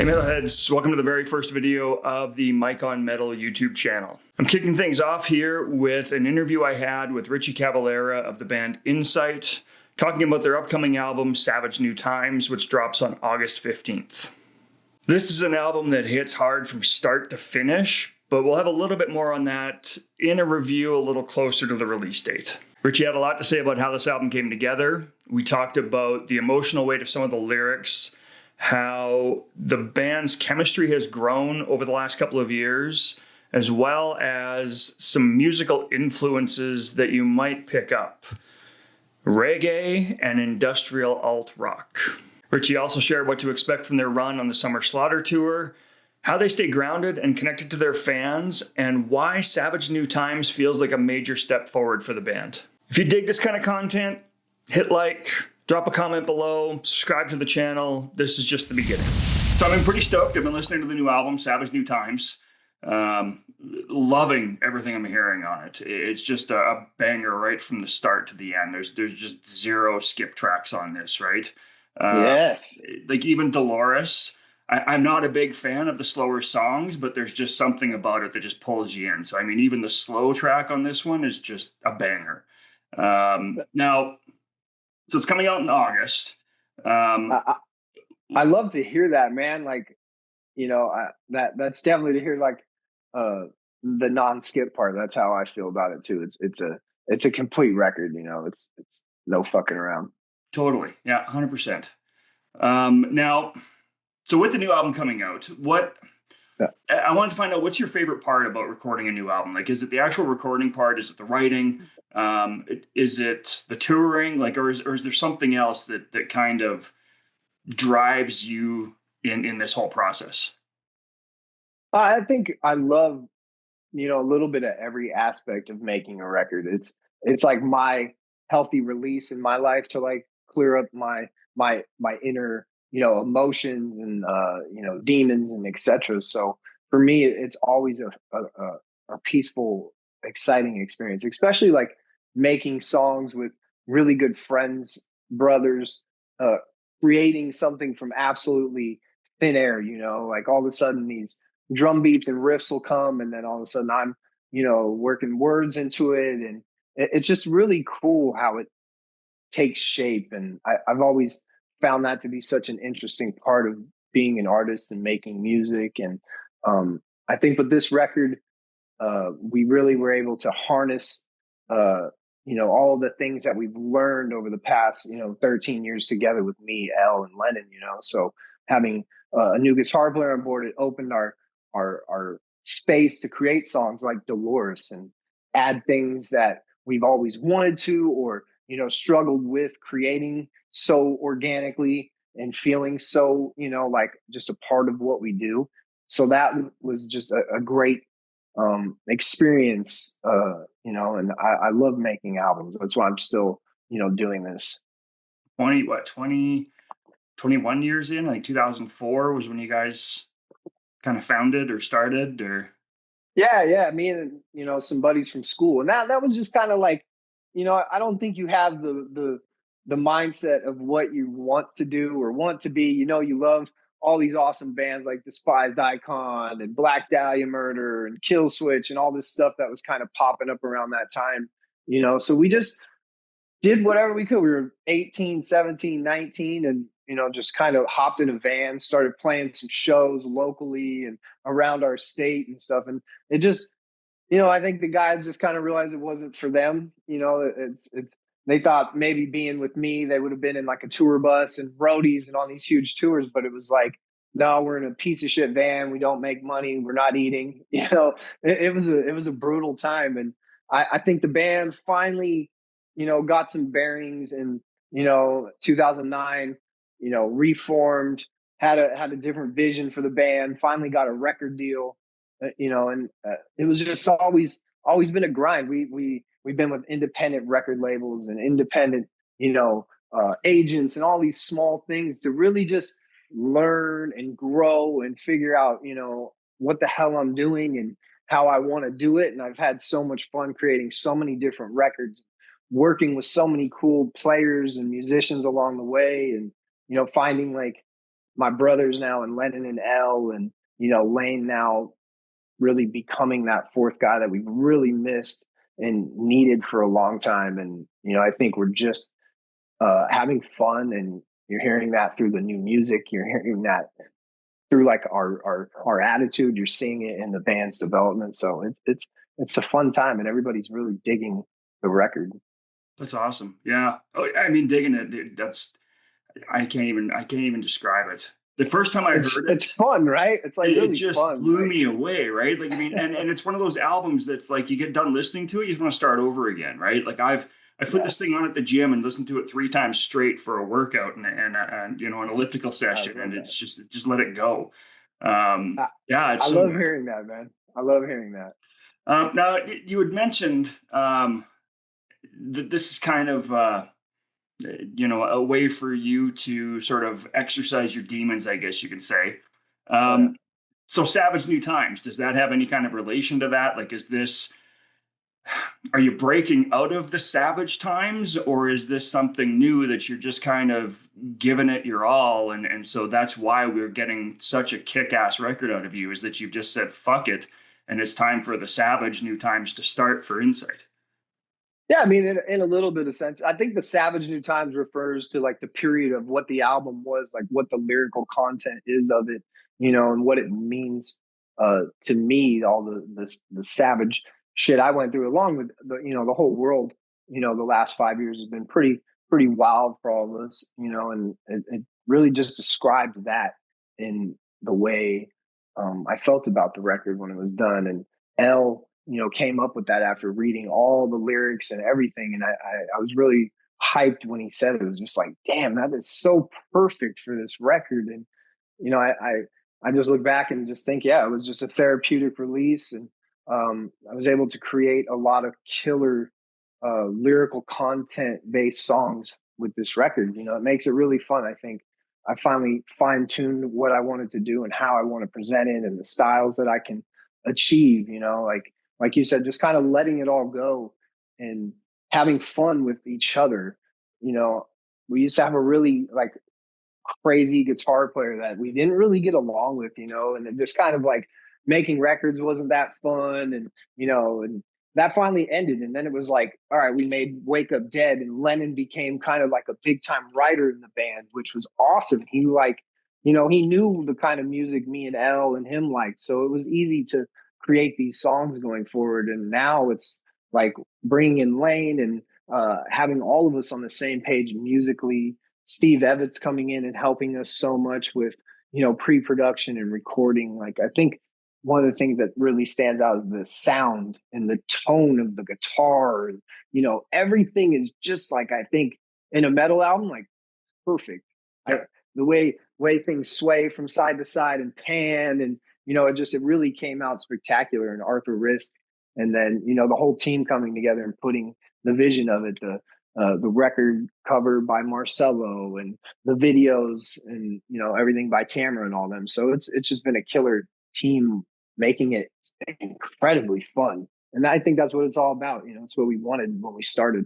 Hey Metalheads, welcome to the very first video of the Mike on Metal YouTube channel. I'm kicking things off here with an interview I had with Richie Cavalera of the band Incite, talking about their upcoming album, Savage New Times, which drops on August 15th. This is an album that hits hard from start to finish, but we'll have a little bit more on that in a review a little closer to the release date. Richie had a lot to say about how this album came together. We talked about the emotional weight of some of the lyrics, how the band's chemistry has grown over the last couple of years, as well as some musical influences that you might pick up. Reggae and industrial alt rock. Richie also shared what to expect from their run on the Summer Slaughter tour, how they stay grounded and connected to their fans, and why Savage New Times feels like a major step forward for the band. If you dig this kind of content, hit like, drop a comment below, subscribe to the channel. This is just the beginning. So I've been pretty stoked. I've been listening to the new album, Savage New Times. Loving everything I'm hearing on it. It's just a banger right from the start to the end. There's just zero skip tracks on this, right? Yes. Like even Dolores, I'm not a big fan of the slower songs, but there's just something about it that just pulls you in. So, I mean, even the slow track on this one is just a banger. Now, so it's coming out in August. I love to hear that, man. Like, that's definitely to hear like the non-skip part. That's how I feel about it too. It's a complete record. It's no fucking around. Totally, yeah, 100%. Now, so with the new album coming out, I wanted to find out, what's your favorite part about recording a new album? Like, is it the actual recording part? Is it the writing? Is it the touring? Like, or is there something else that kind of drives you in this whole process? I think I love, a little bit of every aspect of making a record. It's like my healthy release in my life to like clear up my inner, emotions and demons and etc. So for me, it's always a peaceful, exciting experience, especially like making songs with really good friends, brothers, creating something from absolutely thin air. Like all of a sudden these drum beats and riffs will come, and then all of a sudden I'm working words into it, and it's just really cool how it takes shape. And I've always found that to be such an interesting part of being an artist and making music. And I think with this record, we really were able to harness, all the things that we've learned over the past, 13 years together with me, Elle, and Lennon. So having a new guitar player on board, it opened our space to create songs like Dolores and add things that we've always wanted to, or struggled with creating so organically and feeling so like just a part of what we do. So that was just a great experience, and I love making albums. That's why I'm still doing this. 21 years in, like 2004 was when you guys kind of founded or started? Or Yeah, me and some buddies from school, and that was just kind of like, I don't think you have the mindset of what you want to do or want to be. You love all these awesome bands like Despised Icon and Black Dahlia Murder and Kill Switch and all this stuff that was kind of popping up around that time. So we just did whatever we could. We were 18, 17, 19, and just kind of hopped in a van, started playing some shows locally and around our state and stuff. And it just, I think the guys just kind of realized it wasn't for them. It's they thought maybe being with me, they would have been in like a tour bus and roadies and on these huge tours, but it was like, no, we're in a piece of shit van. We don't make money. We're not eating. It was a brutal time. And I think the band finally, got some bearings in 2009. Reformed, had a different vision for the band. Finally got a record deal. And it was just always been a grind. We've been with independent record labels and independent, agents and all these small things to really just learn and grow and figure out, what the hell I'm doing and how I want to do it. And I've had so much fun creating so many different records, working with so many cool players and musicians along the way, and finding like my brothers now and Lennon and L, and Lane now really becoming that fourth guy that we've really missed and needed for a long time. And I think we're just having fun, and you're hearing that through the new music. You're hearing that through like our attitude. You're seeing it in the band's development. So it's a fun time, and everybody's really digging the record. That's awesome. Yeah. Oh, I mean, digging it. That's I can't even describe it. The first time I heard It's it, fun, right? It's like it really just fun. blew Like, me away, right? Like, I mean, and it's one of those albums that's like you get done listening to it, you just want to start over again, right? Like I put yeah, this thing on at the gym and listened to it 3 times straight for a workout and an elliptical I session, and love that. it's just let it go. I, Yeah, it's I so love good. hearing that, man. I love hearing that. Now you had mentioned that this is kind of a way for you to sort of exercise your demons, I guess you could say. Oh yeah. Um, so Savage New Times, does that have any kind of relation to that? Like, are you breaking out of the Savage times, or is this something new that you're just kind of giving it your all? And so that's why we're getting such a kick-ass record out of you, is that you've just said, fuck it. And it's time for the Savage New Times to start for Insight. Yeah, I mean, in a little bit of sense, I think the Savage New Times refers to like the period of what the album was, like what the lyrical content is of it, and what it means to me. All the savage shit I went through, along with the whole world. The last 5 years has been pretty wild for all of us, and it really just described that in the way I felt about the record when it was done. And L, came up with that after reading all the lyrics and everything. And I was really hyped when he said it. It was just like, damn, that is so perfect for this record. And, I just look back and just think, yeah, it was just a therapeutic release. And I was able to create a lot of killer lyrical content based songs with this record. It makes it really fun. I think I finally fine tuned what I wanted to do and how I want to present it and the styles that I can achieve, like you said, just kind of letting it all go and having fun with each other. You know, we used to have a really like crazy guitar player that we didn't really get along with, and it just kind of like making records wasn't that fun. And, and that finally ended. And then it was like, all right, we made Wake Up Dead, and Lennon became kind of like a big time writer in the band, which was awesome. He like, he knew the kind of music me and L and him liked. So it was easy to create these songs going forward. And now it's like bringing in Lane and having all of us on the same page musically. Steve Evans coming in and helping us so much with, pre-production and recording. Like, I think one of the things that really stands out is the sound and the tone of the guitar. And, everything is just like, I think in a metal album, like perfect. I, Yeah. the way things sway from side to side and pan, and it really came out spectacular. And Arthur Risk, and then the whole team coming together and putting the vision of it, the record cover by Marcello, and the videos, and everything by Tamara and all them. So it's just been a killer team, making it incredibly fun. And I think that's what it's all about. It's what we wanted when we started.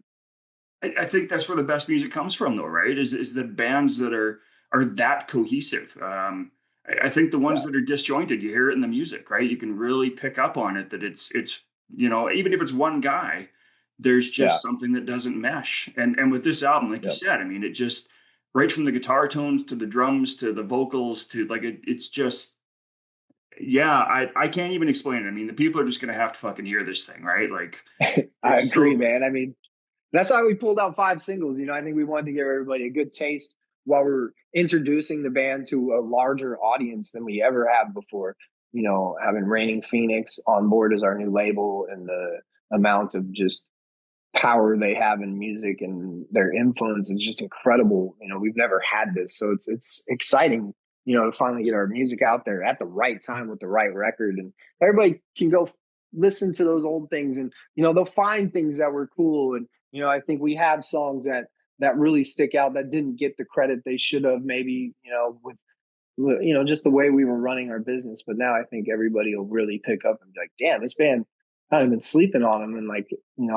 I think that's where the best music comes from, though, right? Is the bands that are that cohesive. I think the ones Yeah, that are disjointed, you hear it in the music, right? You can really pick up on it that it's even if it's one guy, there's yeah, just something that doesn't mesh. And with this album, like you yeah. said, I mean, it just right from the guitar tones to the drums to the vocals to like it's just yeah, I can't even explain it. I mean, the people are just gonna have to fucking hear this thing, right? Like I it's so agree, good. man. I mean, that's why we pulled out 5 singles. I think we wanted to give everybody a good taste while we're introducing the band to a larger audience than we ever have before. Having Raining Phoenix on board as our new label, and the amount of just power they have in music and their influence is just incredible. We've never had this, so it's exciting. To finally get our music out there at the right time with the right record, and everybody can go listen to those old things, and they'll find things that were cool. And I think we have songs that really stick out that didn't get the credit they should have, maybe with just the way we were running our business. But now I think everybody will really pick up and be like, damn, this band kind of been sleeping on them, and like,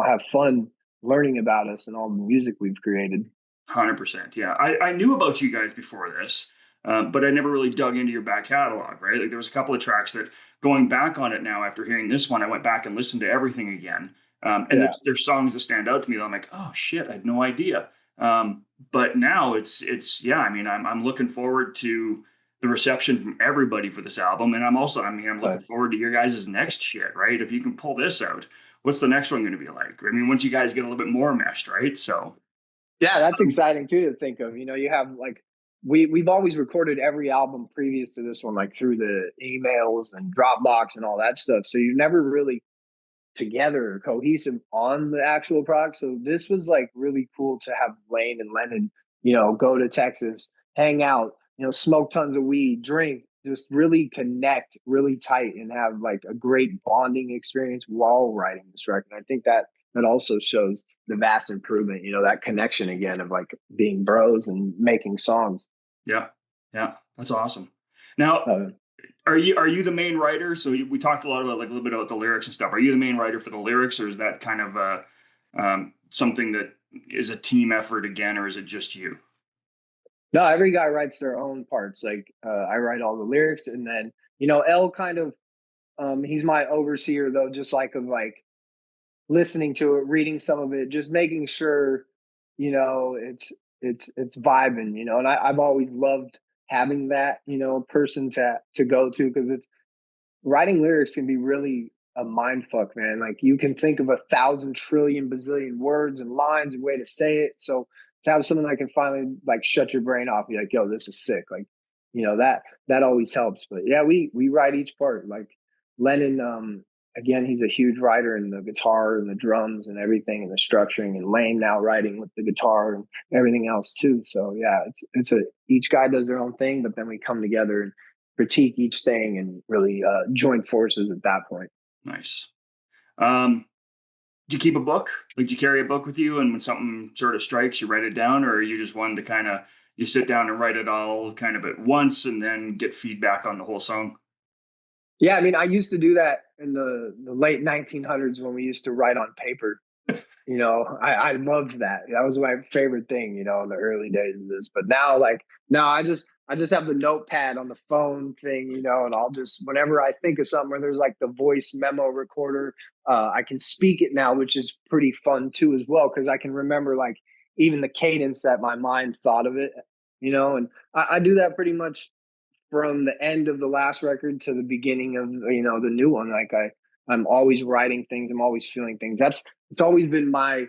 have fun learning about us and all the music we've created. 100%. Yeah. I knew about you guys before this. but I never really dug into your back catalog, right? Like there was a couple of tracks that going back on it now after hearing this one, I went back and listened to everything again. And Yeah. there's songs that stand out to me that I'm like, oh shit, I had no idea. But now it's yeah, I mean, I'm looking forward to the reception from everybody for this album. And I'm looking But forward to your guys' next shit, right? If you can pull this out, what's the next one going to be like? I mean, once you guys get a little bit more meshed, right? So, yeah, that's exciting too to think of. You know, you have like we've always recorded every album previous to this one, like through the emails and Dropbox and all that stuff. So you're never really together or cohesive on the actual product. So this was like really cool to have Lane and Lennon, you know, go to Texas, hang out, you know, smoke tons of weed, drink, just really connect really tight and have like a great bonding experience while writing this record. I think that that also shows the vast improvement, you know, that connection again of like being bros and making songs. yeah, yeah, that's awesome. Now, Uh, are you the main writer? So we talked a lot about like a little bit about the lyrics and stuff. Are you the main writer for the lyrics, or is that kind of something that is a team effort again, or is it just you? no, every guy writes their own parts. Like I write all the lyrics, and then you know, L kind of he's my overseer though, just like of like listening to it, reading some of it, just making sure, you know, it's vibing, you know. And I've always loved having that, you know, person to go to because it's writing lyrics can be really a mind fuck, man. Like you can think of 1,000 trillion bazillion words and lines and way to say it. So to have something that can finally like shut your brain off, be like, yo, this is sick. Like, you know, that always helps. But yeah, we write each part. Like Lennon, again, he's a huge writer in the guitar and the drums and everything and the structuring, and Lane now writing with the guitar and everything else too. So yeah, it's a each guy does their own thing, but then we come together and critique each thing and really join forces at that point. Nice. Um, do you keep a book? Like, do you carry a book with you, and when something sort of strikes, you write it down, or are you just one to kind of you sit down and write it all kind of at once, and then get feedback on the whole song? Yeah, I mean, I used to do that in the late 1900s when we used to write on paper. You know, I loved that. That was my favorite thing, you know, in the early days of this. But now, like, now I just have the notepad on the phone thing, you know, and I'll just whenever I think of something, where there's like the voice memo recorder, I can speak it now, which is pretty fun too as well because I can remember like even the cadence that my mind thought of it, you know, and I do that pretty much from the end of the last record to the beginning of you know the new one. Like I'm always writing things, I'm always feeling things. That's it's always been my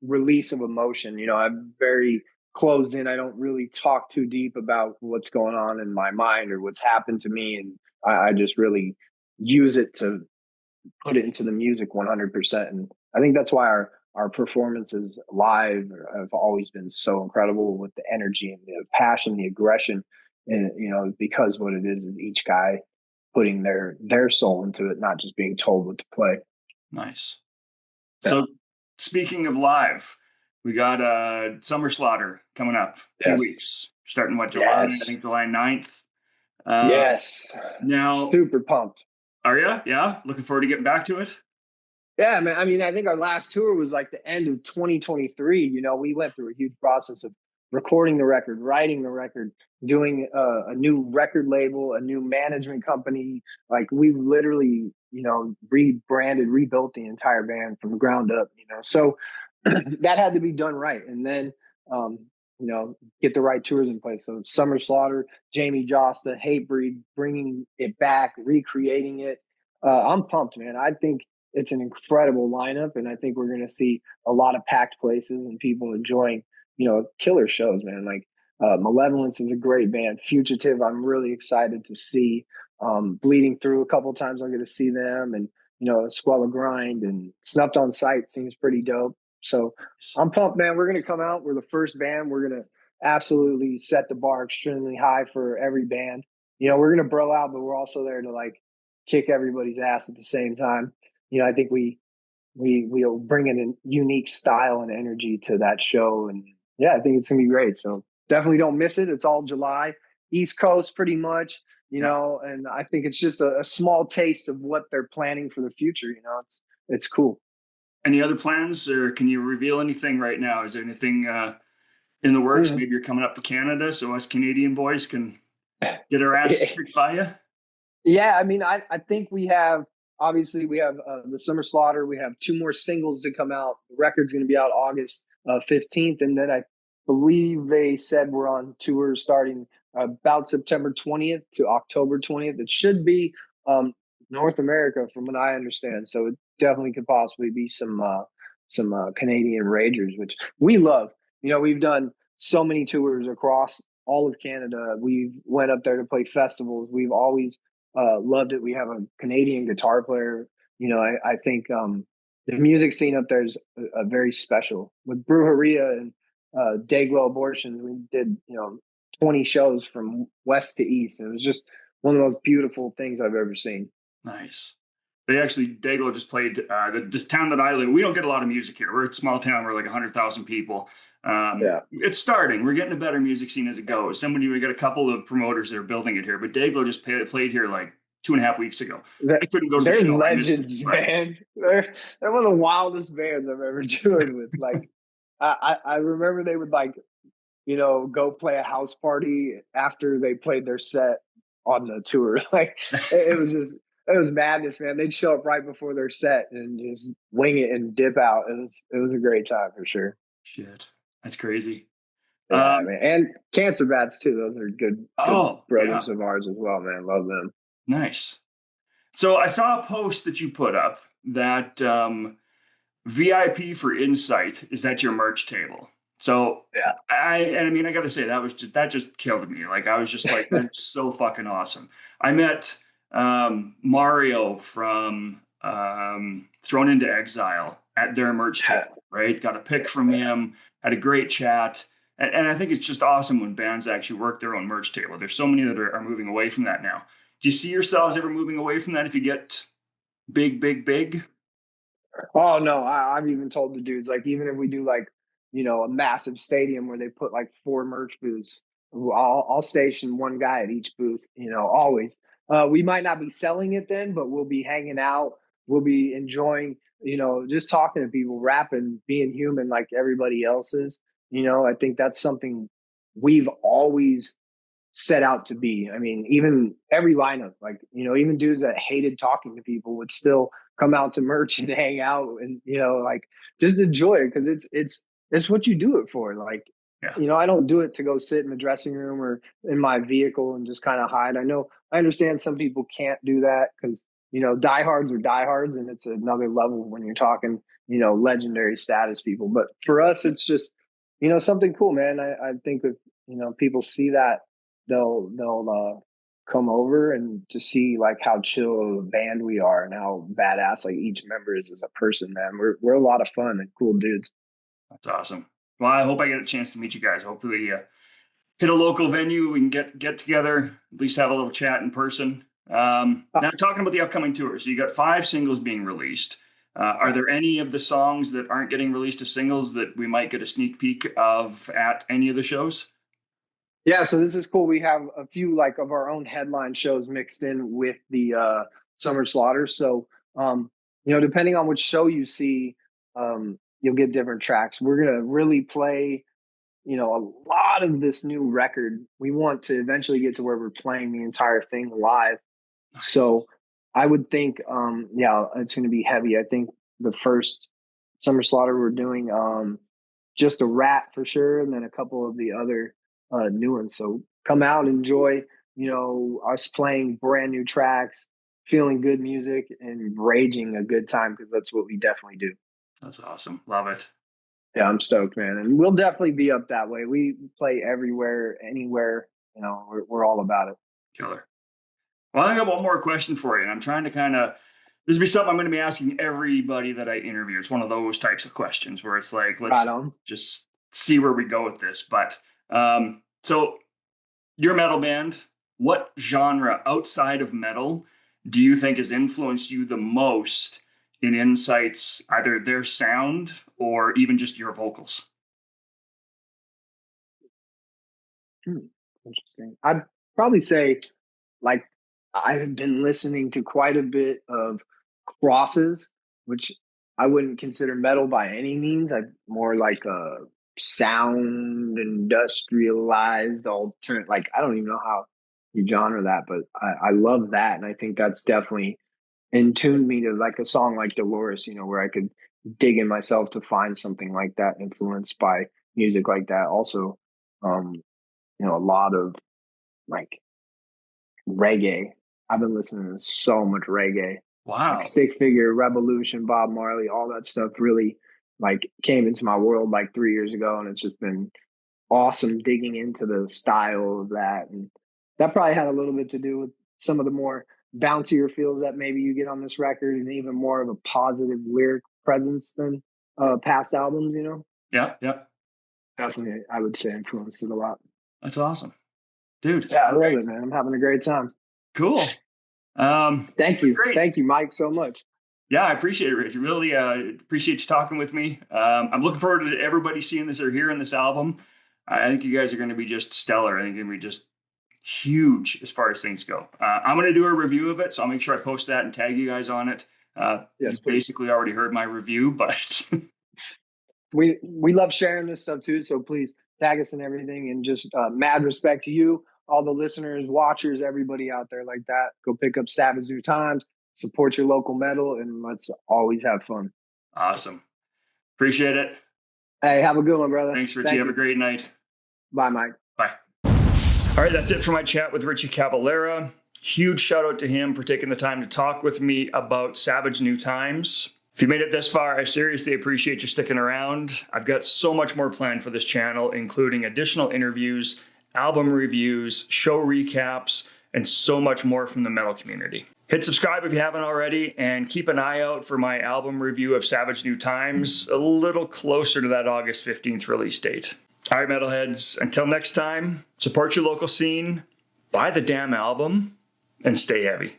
release of emotion. You know, I'm very closed in. I don't really talk too deep about what's going on in my mind or what's happened to me, and I just really use it to put it into the music 100%. And I think that's why our performances live have always been so incredible with the energy and the passion, the aggression, and you know because what it is each guy putting their soul into it, not just being told what to play. Nice. Yeah. So, speaking of live, we got Summer Slaughter coming up. A few Yes. weeks, starting what July? I Yes. think July 9th. Uh, Yes. now, Super pumped. are you? Yeah, looking forward to getting back to it. Yeah, man. I mean, I think our last tour was like the end of 2023. You know, we went through a huge process of recording the record, writing the record, doing a new record label, a new management company. Like we literally, you know, rebranded, rebuilt the entire band from the ground up. You know, so that had to be done right, and then um, you know, get the right tours in place. So Summer Slaughter, Jamie Josta, Hatebreed, bringing it back, recreating it. I'm pumped, man. I think it's an incredible lineup, and I think we're going to see a lot of packed places and people enjoying, you know, killer shows, man. Like Malevolence is a great band. Fugitive, I'm really excited to see. Bleeding Through, a couple times I'm going to see them, and you know, Squella Grind and Snuffed on Sight seems pretty dope. So I'm pumped, man. We're going to come out. We're the first band. We're going to absolutely set the bar extremely high for every band. You know, we're going to bro out, but we're also there to like kick everybody's ass at the same time. You know, I think we'll bring in a unique style and energy to that show, and yeah, I think it's gonna be great. So definitely don't miss it. It's all July, East Coast, pretty much. You Yeah. know, and I think it's just a small taste of what they're planning for the future. You know, it's cool. Any other plans, or can you reveal anything right now? Is there anything in the works? Mhm. Maybe you're coming up to Canada, so us Canadian boys can Get our ass kicked by you? Yeah, I mean, I think we have obviously we have the Summer Slaughter. We have two more singles to come out. The record's going to be out August 15th, and then I believe they said we're on tour starting about September 20th to October 20th. It should be North America, from what I understand. So it definitely could possibly be some Canadian ragers, which we love. You know, we've done so many tours across all of Canada. We've went up there to play festivals. We've always loved it. We have a Canadian guitar player. You know, I think the music scene up there is a very special. With Brujeria and Dayglow Abortions, we did, 20 shows from west to east. And it was just one of the most beautiful things I've ever seen. Nice. They actually, Dayglow just played this town that I live in. We don't get a lot of music here. We're a small town. We're like 100,000 people. Yeah. It's starting. We're getting a better music scene as it goes. We got a couple of promoters that are building it here, but Dayglow just played here like 2.5 weeks ago. I couldn't go to the They're show. legends, man. They're one of the wildest bands I've ever toured with. Like, I remember they would like, go play a house party after they played their set on the tour. Like, it was madness, man. They'd show up right before their set and just wing it and dip out. It was a great time for sure. Shit, that's crazy. Yeah, man. And Cancer Bats too. Those are good brothers yeah. of ours as well, man. Love them. Nice. So I saw a post that you put up that VIP for Incite is at your merch table. So yeah, I mean, I got to say that just killed me. Like I was just like, that's so fucking awesome. I met Mario from Thrown into Exile at their merch table, right? Got a pic from him, had a great chat. And I think it's just awesome when bands actually work their own merch table. There's so many that are moving away from that now. Do you see yourselves ever moving away from that if you get big, big, big? Oh no, I've even told the dudes, like, even if we do like, a massive stadium where they put like four merch booths, I'll station one guy at each booth. Always. We might not be selling it then, but we'll be hanging out. We'll be enjoying, just talking to people, rapping, being human like everybody else is. I think that's something we've always set out to be. I mean, even every lineup, like, even dudes that hated talking to people would still come out to merch and hang out and, like, just enjoy it because it's what you do it for. Like, Yeah. I don't do it to go sit in the dressing room or in my vehicle and just kind of hide. I understand some people can't do that because, diehards are diehards and it's another level when you're talking, legendary status people. But for us, it's just, something cool, man. I think if, people see that, they'll come over and just see like how chill of a band we are and how badass like each member is as a person, man. We're a lot of fun and cool dudes. That's awesome. Well, I hope I get a chance to meet you guys. Hopefully, hit a local venue. We can get together, at least have a little chat in person. Now, talking about the upcoming tour. So you got 5 singles being released. Are there any of the songs that aren't getting released as singles that we might get a sneak peek of at any of the shows? Yeah, so this is cool. We have a few like of our own headline shows mixed in with the Summer Slaughter. So depending on which show you see, you'll get different tracks. We're gonna really play, a lot of this new record. We want to eventually get to where we're playing the entire thing live. So I would think, it's gonna be heavy. I think the first Summer Slaughter we're doing just a rat for sure, and then a couple of the other new ones. So come out, enjoy, us playing brand new tracks, feeling good music, and raging a good time because that's what we definitely do. That's awesome. Love it. Yeah, I'm stoked, man, and we'll definitely be up that way. We play everywhere, anywhere. We're all about it. Killer. Well, I got one more question for you, and I'm trying to kind of this will be something I'm going to be asking everybody that I interview. It's one of those types of questions where it's like, let's just see where we go with this. But so you're a metal band. What genre outside of metal do you think has influenced you the most in Incite's, either their sound or even just your vocals? Interesting. I'd probably say, like, I've been listening to quite a bit of Crosses, which I wouldn't consider metal by any means. I more like a sound industrialized alternate. Like, I don't even know how you genre that, but I love that. And I think that's definitely in tuned me to like a song like Dolores, you know, where I could dig in myself to find something like that influenced by music like that. Also, um, you know, a lot of like reggae. I've been listening to so much reggae, like Wow. Stick Figure, Revolution, Bob Marley, all that stuff really like came into my world like 3 years ago. And it's just been awesome digging into the style of that. And that probably had a little bit to do with some of the more bouncier feels that maybe you get on this record and even more of a positive lyric presence than past albums, you know? Yeah, yeah. Definitely, I would say influenced it a lot. That's awesome. Dude, Yeah, I love it, man. I'm having a great time. cool. Thank you. Great. Thank you, Mike, so much. Yeah, I appreciate it, Rich. Really appreciate you talking with me. I'm looking forward to everybody seeing this or hearing this album. I think you guys are going to be just stellar. I think you're going to be just huge as far as things go. I'm going to do a review of it, so I'll make sure I post that and tag you guys on it. Yes, You've basically already heard my review, but we love sharing this stuff too. So please tag us and everything, and just mad respect to you, all the listeners, watchers, everybody out there like that. Go pick up Savage New Times, support your local metal, and let's always have fun. awesome. Appreciate it. Hey, have a good one, brother. Thanks, Richie. Thank Have you. a great night. Bye, Mike. Bye. All right, that's it for my chat with Richie Cavalera. Huge shout out to him for taking the time to talk with me about Savage New Times. If you made it this far, I seriously appreciate you sticking around. I've got so much more planned for this channel, including additional interviews, album reviews, show recaps, and so much more from the metal community. Hit subscribe if you haven't already, and keep an eye out for my album review of Savage New Times a little closer to that August 15th release date. All right, metalheads, until next time, support your local scene, buy the damn album, and stay heavy.